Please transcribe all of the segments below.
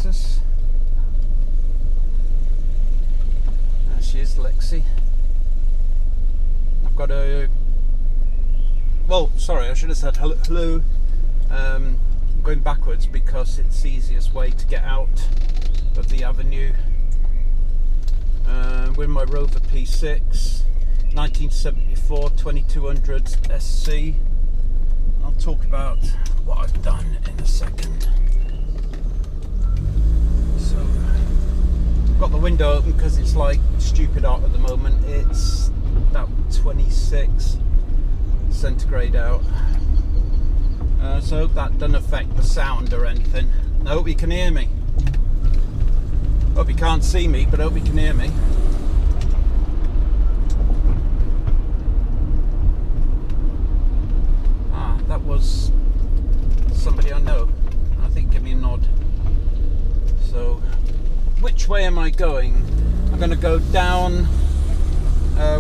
Texas. There she is, Lexi. I've got a... Well, sorry, I should have said hello. I'm going backwards because it's the easiest way to get out of the avenue. With my Rover P6, 1974 2200 SC. I'll talk about what I've done in a second. So, I've got the window open because it's like stupid hot at the moment. It's about 26 centigrade out. So I hope that doesn't affect the sound or anything. I hope you can hear me. Hope you can't see me, but I hope you can hear me. Ah, that was somebody I know. I think give me a nod. So, which way am I going? I'm going to go down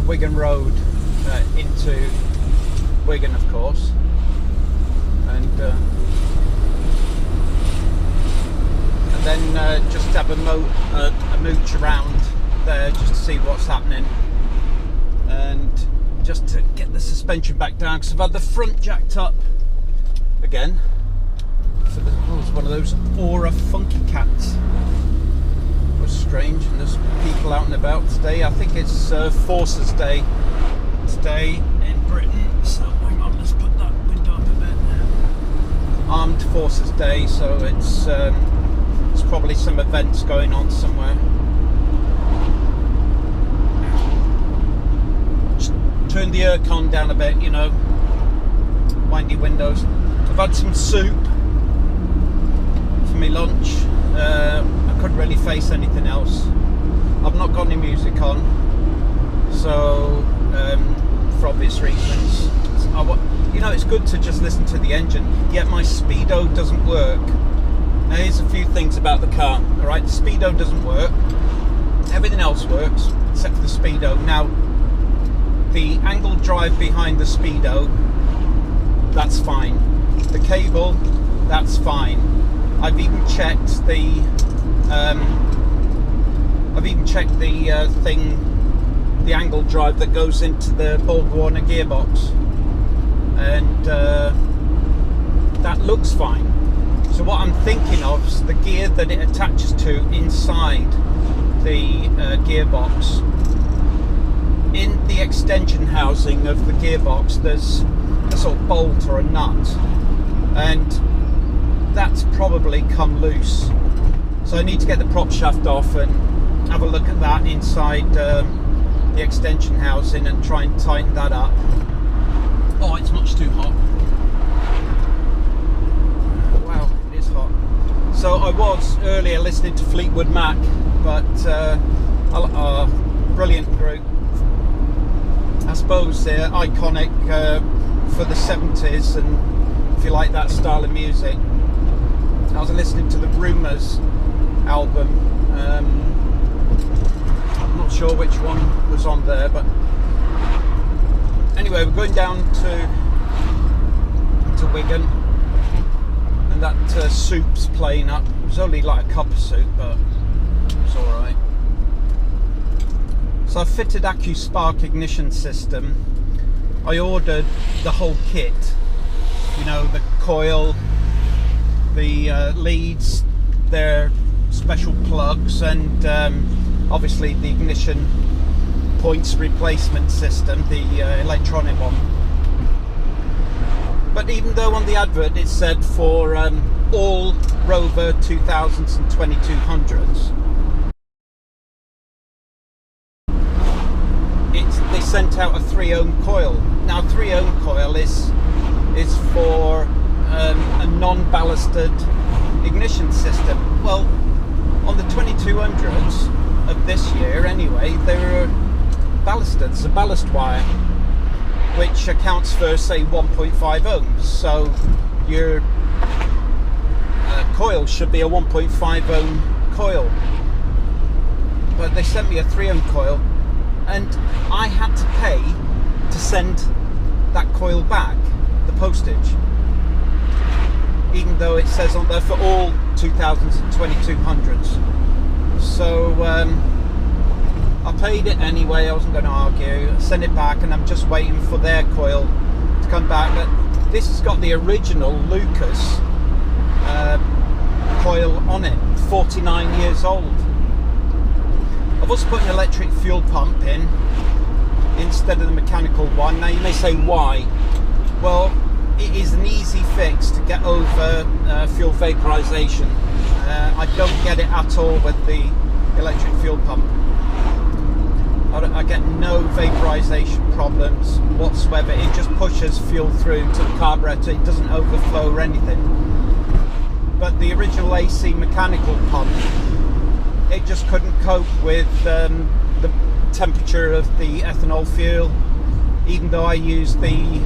Wigan Road into Wigan, of course, and then just have a mooch around there just to see what's happening, and just to get the suspension back down because I've had the front jacked up again. So it's one of those Aura Funky Cats. It was strange, and there's people out and about today. I think it's Forces Day today in Britain. So hang on, let's put that window up a bit. Armed Forces Day, so it's probably some events going on somewhere. Just turn the aircon down a bit, you know, windy windows. I've had some soup for my lunch. I couldn't really face anything else. I've not got any music on, so for obvious reasons. You know, it's good to just listen to the engine, yet my speedo doesn't work. Now here's a few things about the car. Alright, the speedo doesn't work. Everything else works except for the speedo. Now, the angle drive behind the speedo, that's fine. The cable, that's fine. I've even checked the the angle drive that goes into the Borg Warner gearbox, and that looks fine. So what I'm thinking of is the gear that it attaches to inside the gearbox. In the extension housing of the gearbox, there's a sort of bolt or a nut, and that's probably come loose. So I need to get the prop shaft off and have a look at that inside the extension housing and try and tighten that up. Oh, it's much too hot. Wow, it is hot. So I was earlier listening to Fleetwood Mac, but brilliant group. I suppose they're iconic for the 70s, and if you like that style of music. I was listening to the Rumours album. I'm not sure which one was on there, but anyway, we're going down to Wigan, and that soup's playing up. It was only like a cup of soup, but it's all right. So I fitted AccuSpark ignition system. I ordered the whole kit. You know, the coil, the leads, their special plugs, and obviously the ignition points replacement system, the electronic one. But even though on the advert it said for all Rover 2000s and 2200s, they sent out a 3-ohm coil. Now 3-ohm coil is for a non-ballasted ignition system. Well, on the 2200s of this year anyway, they were ballasted. It's a ballast wire, which accounts for, say, 1.5 ohms. So your coil should be a 1.5 ohm coil. But they sent me a 3-ohm coil, and I had to pay to send that coil back, the postage. even though it says on there for all 2000s and 2200s. So I paid it anyway. I wasn't going to argue. I sent it back, and I'm just waiting for their coil to come back. But this has got the original Lucas coil on it, 49 years old. I've also put an electric fuel pump in instead of the mechanical one. Now you may say, why? Well, it is an easy fix to get over fuel vaporization. I don't get it at all with the electric fuel pump. I get no vaporization problems whatsoever. It just pushes fuel through to the carburetor. It doesn't overflow or anything. But the original AC mechanical pump, it just couldn't cope with the temperature of the ethanol fuel. Even though I used the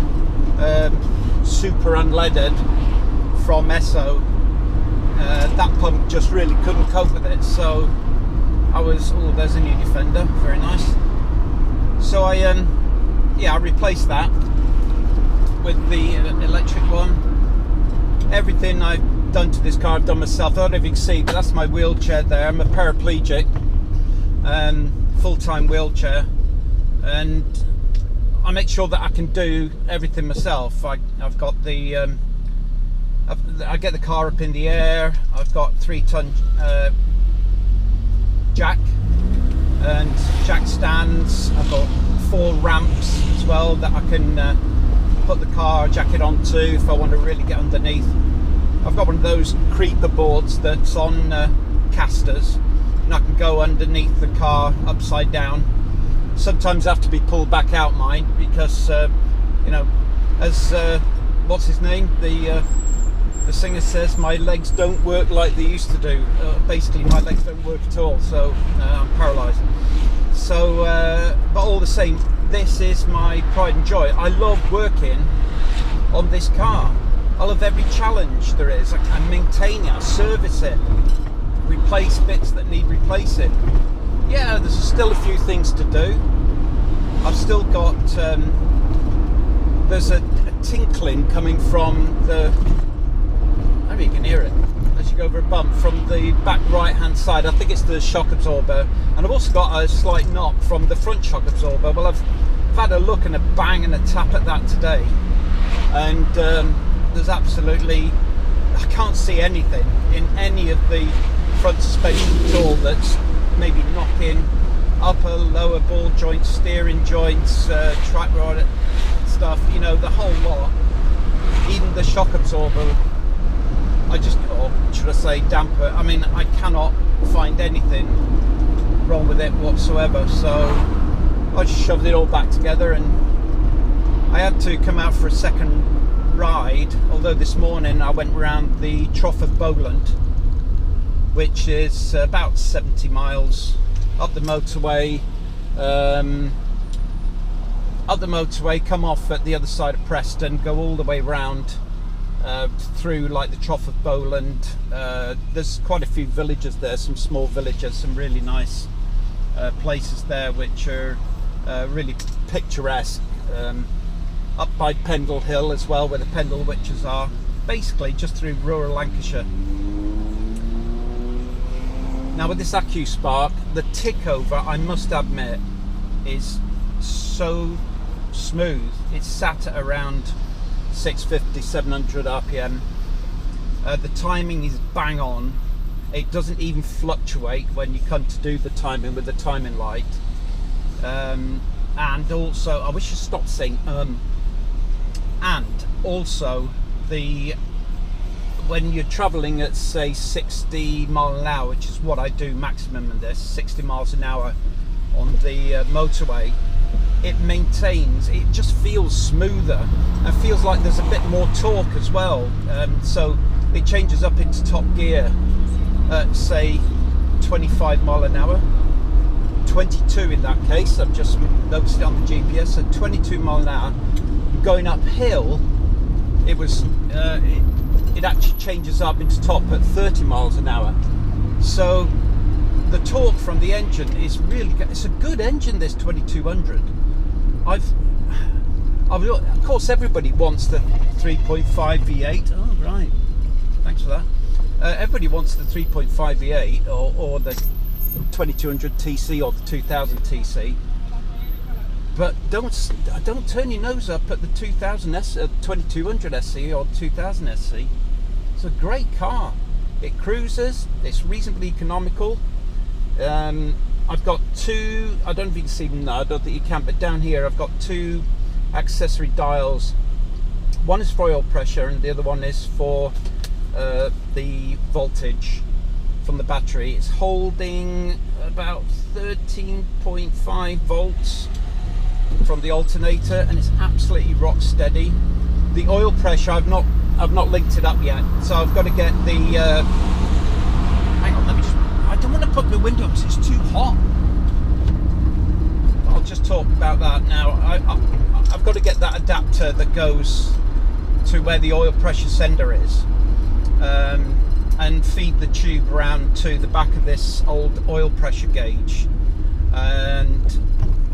super unleaded from Esso, that pump just really couldn't cope with it. So I was, oh, there's a new Defender, very nice. So I replaced that with the electric one. Everything I've done to this car I've done myself. I don't know if you can see, but that's my wheelchair there. I'm a paraplegic, full-time wheelchair, and I make sure that I can do everything myself. I've got the I get the car up in the air. I've got 3-ton jack and jack stands. I've got 4 ramps as well that I can put the car jacket onto if I want to really get underneath. I've got one of those creeper boards that's on casters, and I can go underneath the car upside down. Sometimes I have to be pulled back out mine because you know, as what's his name, the singer says, my legs don't work like they used to do. Basically my legs don't work at all, so I'm paralysed. So but all the same, this is my pride and joy. I love working on this car. I love every challenge there is. I maintain it, I service it, replace bits that need replacing. Yeah, there's still a few things to do. I've still got there's a tinkling coming from the, maybe you can hear it as you go over a bump, from the back right hand side. I think it's the shock absorber, and I've also got a slight knock from the front shock absorber. Well, I've had a look and a bang and a tap at that today, and there's absolutely, I can't see anything in any of the front suspension at all that's maybe knocking upper, lower ball joints, steering joints, track rod stuff, you know, the whole lot. Even the shock absorber, I just, or should I say damper, I mean, I cannot find anything wrong with it whatsoever. So I just shoved it all back together, and I had to come out for a second ride, although this morning I went around the Trough of Bowland, which is about 70 miles up the motorway, come off at the other side of Preston, go all the way round through like the Trough of Bowland. There's quite a few villages there, some small villages, some really nice places there which are really picturesque. Up by Pendle Hill as well, where the Pendle Witches are, basically just through rural Lancashire. Now with this AccuSpark, the tick over, I must admit, is so smooth. It's sat at around 650, 700 RPM. The timing is bang on. It doesn't even fluctuate when you come to do the timing with the timing light. And also, I wish I stopped saying and also when you're traveling at say 60 miles an hour, which is what I do maximum in this, 60 miles an hour on the motorway, it maintains, it just feels smoother and feels like there's a bit more torque as well. So it changes up into top gear at say 25 mile an hour, 22 in that case. I've just noticed it on the GPS. So 22 mile an hour. Going uphill, it was it actually changes up into top at 30 miles an hour. So the torque from the engine is really good. It's a good engine, this 2200. Of course everybody wants the 3.5 V8. Oh right, thanks for that. Everybody wants the 3.5 V8 or the 2200 TC or the 2000 TC, but don't turn your nose up at the 2200 SE or 2000 SC. It's a great car. It cruises. It's reasonably economical. I've got two. I don't know if you can see them now. I don't think you can, but down here I've got two accessory dials. One is for oil pressure, and the other one is for the voltage from the battery. It's holding about 13.5 volts from the alternator, and it's absolutely rock steady. The oil pressure, I've not linked it up yet, so I've got to get the hang on, let me just, I don't want to put the window up because it's too hot. I'll just talk about that now. I've got to get that adapter that goes to where the oil pressure sender is, and feed the tube around to the back of this old oil pressure gauge, and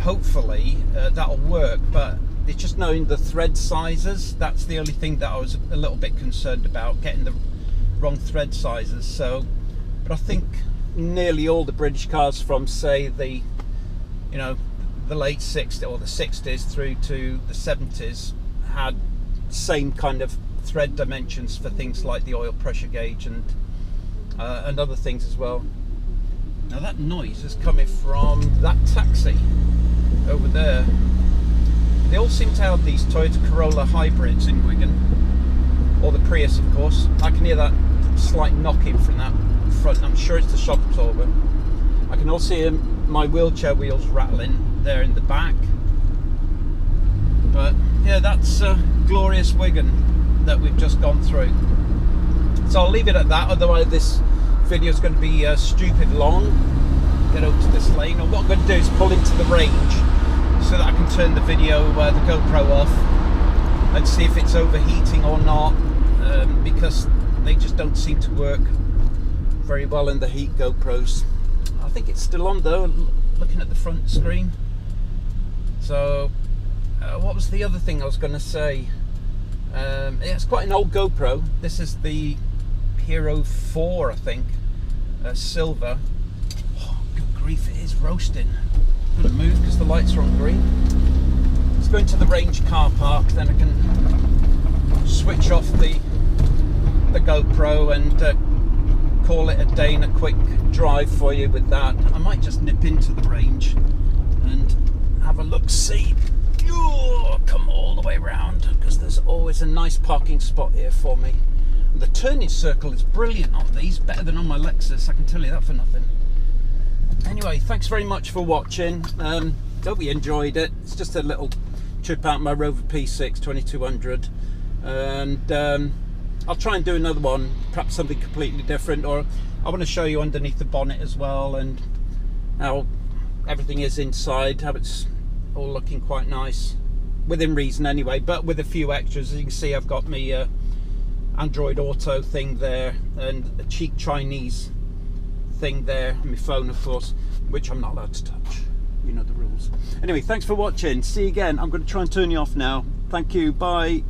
hopefully that'll work. But it's just knowing the thread sizes. That's the only thing that I was a little bit concerned about, getting the wrong thread sizes. So, but I think nearly all the British cars from, say, the late 60s or the 60s through to the 70s had same kind of thread dimensions for things like the oil pressure gauge and other things as well. Now that noise is coming from that taxi over there. They all seem to have these Toyota Corolla hybrids in Wigan, or the Prius, of course. I can hear that slight knocking from that front. I'm sure it's the shock absorber. I can also hear my wheelchair wheels rattling there in the back. But yeah, that's glorious Wigan that we've just gone through. So I'll leave it at that, otherwise this video is going to be stupid long. Get over to this lane, and what I'm going to do is pull into the range so that I can turn the video, the GoPro off, and see if it's overheating or not, because they just don't seem to work very well in the heat GoPros. I think it's still on though, looking at the front screen. So what was the other thing I was going to say? It's quite an old GoPro. This is the Hero 4, I think, silver. Oh, good grief, it is roasting. I'm going to move because the lights are on green. Let's go into the range car park, then I can switch off the GoPro and call it a day and a quick drive for you with that. I might just nip into the range and have a look-see. Come all the way around, because there's always a nice parking spot here for me. And the turning circle is brilliant on these, better than on my Lexus, I can tell you that for nothing. Anyway, thanks very much for watching. Hope you enjoyed it. It's just a little trip out in my Rover P6 2200, and I'll try and do another one, perhaps something completely different, or I want to show you underneath the bonnet as well, and how everything is inside, how it's all looking quite nice, within reason anyway, but with a few extras. As you can see, I've got my Android Auto thing there, and a cheap Chinese thing there, and my phone, of course, which I'm not allowed to touch. You know the rules. Anyway, thanks for watching. See you again. I'm going to try and turn you off now. Thank you. Bye.